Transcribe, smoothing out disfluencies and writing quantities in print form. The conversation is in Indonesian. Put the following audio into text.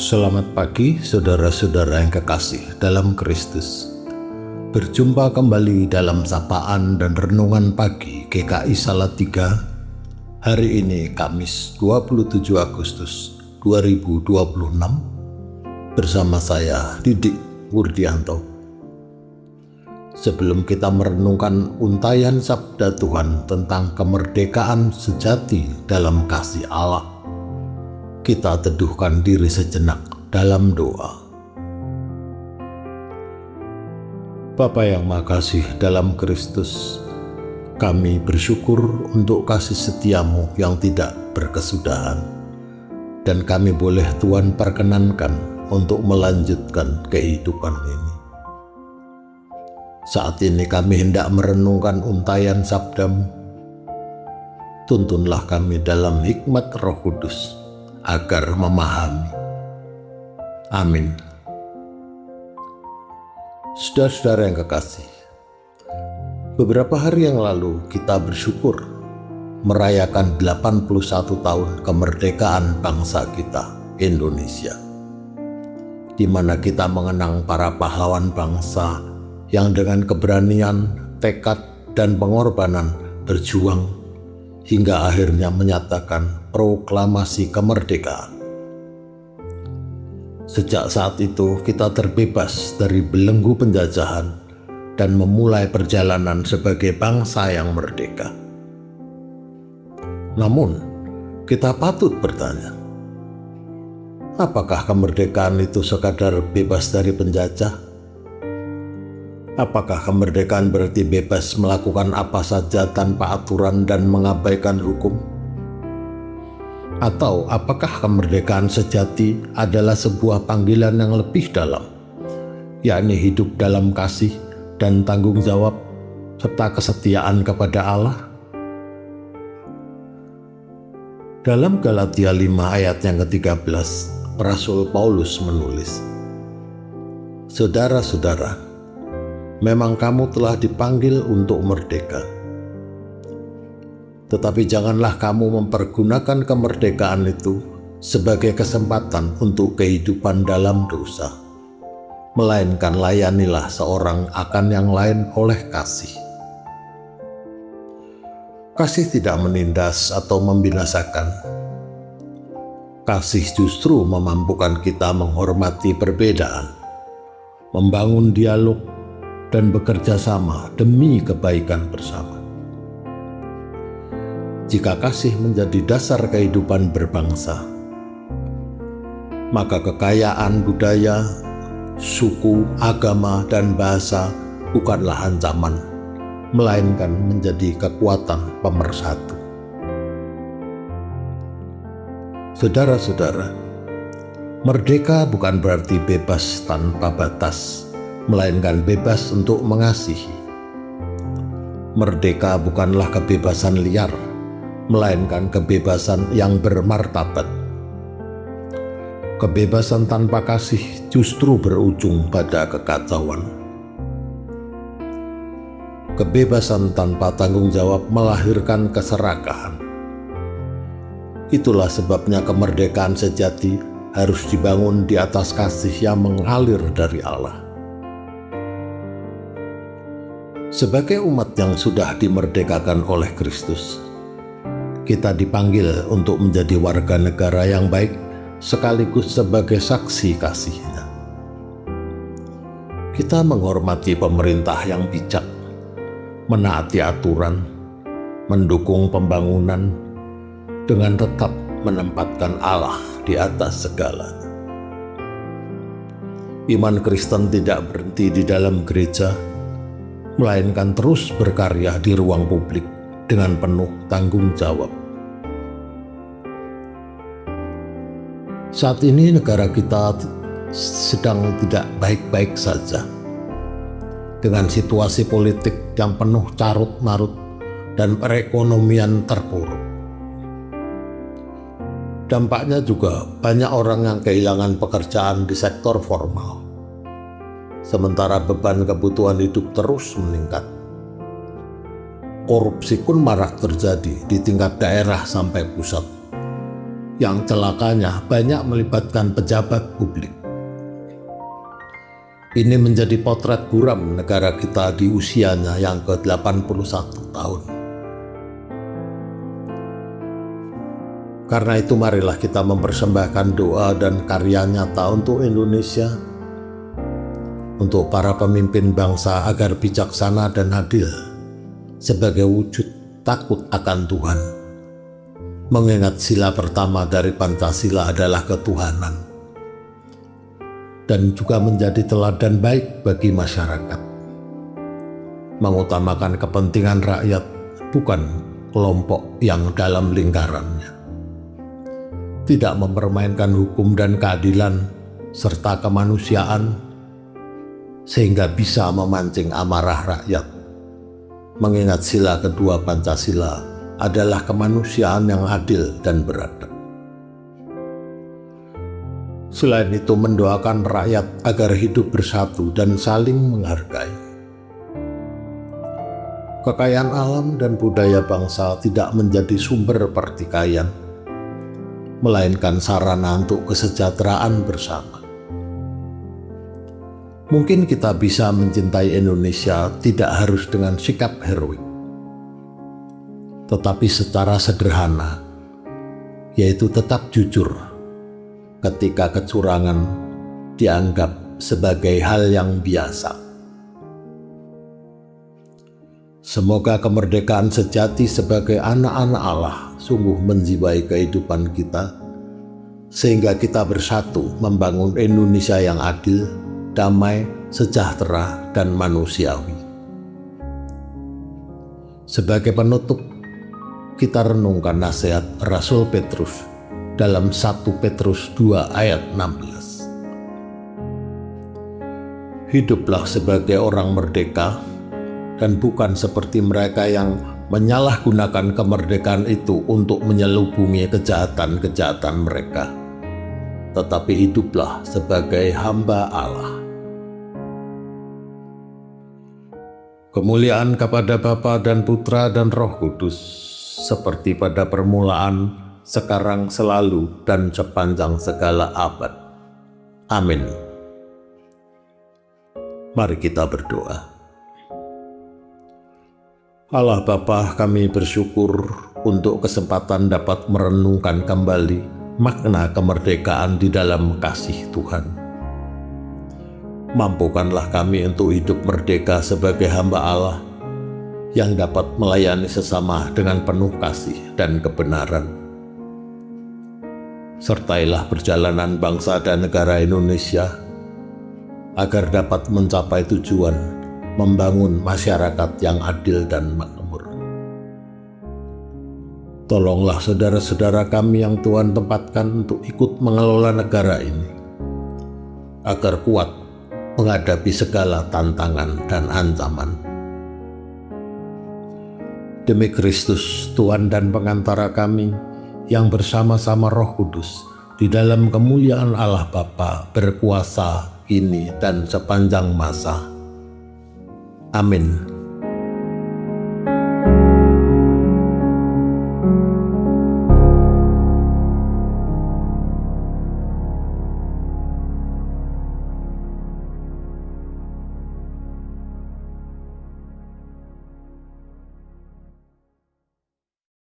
Selamat pagi saudara-saudara yang kekasih dalam Kristus. Berjumpa kembali dalam sapaan dan renungan pagi GKI Salatiga. Hari ini Kamis 27 Agustus 2026 bersama saya Didik Wurdianto. Sebelum kita merenungkan untayan sabda Tuhan tentang kemerdekaan sejati dalam kasih Allah, kita teduhkan diri sejenak dalam doa. Bapa yang Makasih dalam Kristus, kami bersyukur untuk kasih setiamu yang tidak berkesudahan, dan kami boleh Tuhan perkenankan untuk melanjutkan kehidupan ini. Saat ini kami hendak merenungkan untayan sabdamu. Tuntunlah kami dalam hikmat Roh Kudus agar memahami. Amin. Saudara-saudara yang kekasih, beberapa hari yang lalu kita bersyukur merayakan 81 tahun kemerdekaan bangsa kita, Indonesia, di mana kita mengenang para pahlawan bangsa yang dengan keberanian, tekad, dan pengorbanan berjuang hingga akhirnya menyatakan proklamasi kemerdekaan. Sejak saat itu kita terbebas dari belenggu penjajahan dan memulai perjalanan sebagai bangsa yang merdeka. Namun, kita patut bertanya, apakah kemerdekaan itu sekadar bebas dari penjajah? Apakah kemerdekaan berarti bebas melakukan apa saja tanpa aturan dan mengabaikan hukum? Atau apakah kemerdekaan sejati adalah sebuah panggilan yang lebih dalam, yakni hidup dalam kasih dan tanggung jawab serta kesetiaan kepada Allah? Dalam Galatia 5 ayat yang ke-13, Rasul Paulus menulis, "Saudara-saudara, memang kamu telah dipanggil untuk merdeka. Tetapi janganlah kamu mempergunakan kemerdekaan itu sebagai kesempatan untuk kehidupan dalam dosa, melainkan layanilah seorang akan yang lain oleh kasih." Kasih tidak menindas atau membinasakan. Kasih justru memampukan kita menghormati perbedaan, membangun dialog, dan bekerja sama demi kebaikan bersama. Jika kasih menjadi dasar kehidupan berbangsa, maka kekayaan budaya, suku, agama, dan bahasa bukanlah ancaman, melainkan menjadi kekuatan pemersatu. Saudara-saudara, merdeka bukan berarti bebas tanpa batas, melainkan bebas untuk mengasihi. Merdeka bukanlah kebebasan liar, melainkan kebebasan yang bermartabat. Kebebasan tanpa kasih justru berujung pada kekacauan. Kebebasan tanpa tanggung jawab melahirkan keserakahan. Itulah sebabnya kemerdekaan sejati harus dibangun di atas kasih yang mengalir dari Allah. Sebagai umat yang sudah dimerdekakan oleh Kristus, kita dipanggil untuk menjadi warga negara yang baik sekaligus sebagai saksi kasih-Nya. Kita menghormati pemerintah yang bijak, menaati aturan, mendukung pembangunan, dengan tetap menempatkan Allah di atas segalanya. Iman Kristen tidak berhenti di dalam gereja, melainkan terus berkarya di ruang publik dengan penuh tanggung jawab. Saat ini negara kita sedang tidak baik-baik saja, dengan situasi politik yang penuh carut-marut dan perekonomian terpuruk. Dampaknya juga banyak orang yang kehilangan pekerjaan di sektor formal, sementara beban kebutuhan hidup terus meningkat. Korupsi pun marak terjadi di tingkat daerah sampai pusat, yang celakanya banyak melibatkan pejabat publik. Ini menjadi potret buram negara kita di usianya yang ke-81 tahun. Karena itu marilah kita mempersembahkan doa dan karya nyata untuk Indonesia, untuk para pemimpin bangsa agar bijaksana dan adil sebagai wujud takut akan Tuhan. Mengingat sila pertama dari Pancasila adalah ketuhanan, dan juga menjadi teladan baik bagi masyarakat. Mengutamakan kepentingan rakyat, bukan kelompok yang dalam lingkarannya. Tidak mempermainkan hukum dan keadilan serta kemanusiaan sehingga bisa memancing amarah rakyat. Mengingat sila kedua Pancasila adalah kemanusiaan yang adil dan beradab. Selain itu, mendoakan rakyat agar hidup bersatu dan saling menghargai. Kekayaan alam dan budaya bangsa tidak menjadi sumber pertikaian, melainkan sarana untuk kesejahteraan bersama. Mungkin kita bisa mencintai Indonesia tidak harus dengan sikap heroik, tetapi secara sederhana, yaitu tetap jujur ketika kecurangan dianggap sebagai hal yang biasa. Semoga kemerdekaan sejati sebagai anak-anak Allah sungguh menjiwai kehidupan kita, sehingga kita bersatu membangun Indonesia yang adil, damai, sejahtera, dan manusiawi. Sebagai penutup, kita renungkan nasihat Rasul Petrus dalam 1 Petrus 2 ayat 16. Hiduplah sebagai orang merdeka dan bukan seperti mereka yang menyalahgunakan kemerdekaan itu untuk menyelubungi kejahatan-kejahatan mereka, tetapi hiduplah sebagai hamba Allah. Kemuliaan kepada Bapa dan Putra dan Roh Kudus, seperti pada permulaan, sekarang, selalu, dan sepanjang segala abad. Amin. Mari kita berdoa. Allah Bapa, kami bersyukur untuk kesempatan dapat merenungkan kembali makna kemerdekaan di dalam kasih Tuhan. Mampukanlah kami untuk hidup merdeka sebagai hamba Allah yang dapat melayani sesama dengan penuh kasih dan kebenaran. Sertailah perjalanan bangsa dan negara Indonesia agar dapat mencapai tujuan membangun masyarakat yang adil dan makmur. Tolonglah saudara-saudara kami yang Tuhan tempatkan untuk ikut mengelola negara ini, agar kuat menghadapi segala tantangan dan ancaman. Demi Kristus, Tuhan dan pengantara kami, yang bersama-sama Roh Kudus di dalam kemuliaan Allah Bapa berkuasa kini dan sepanjang masa. Amin.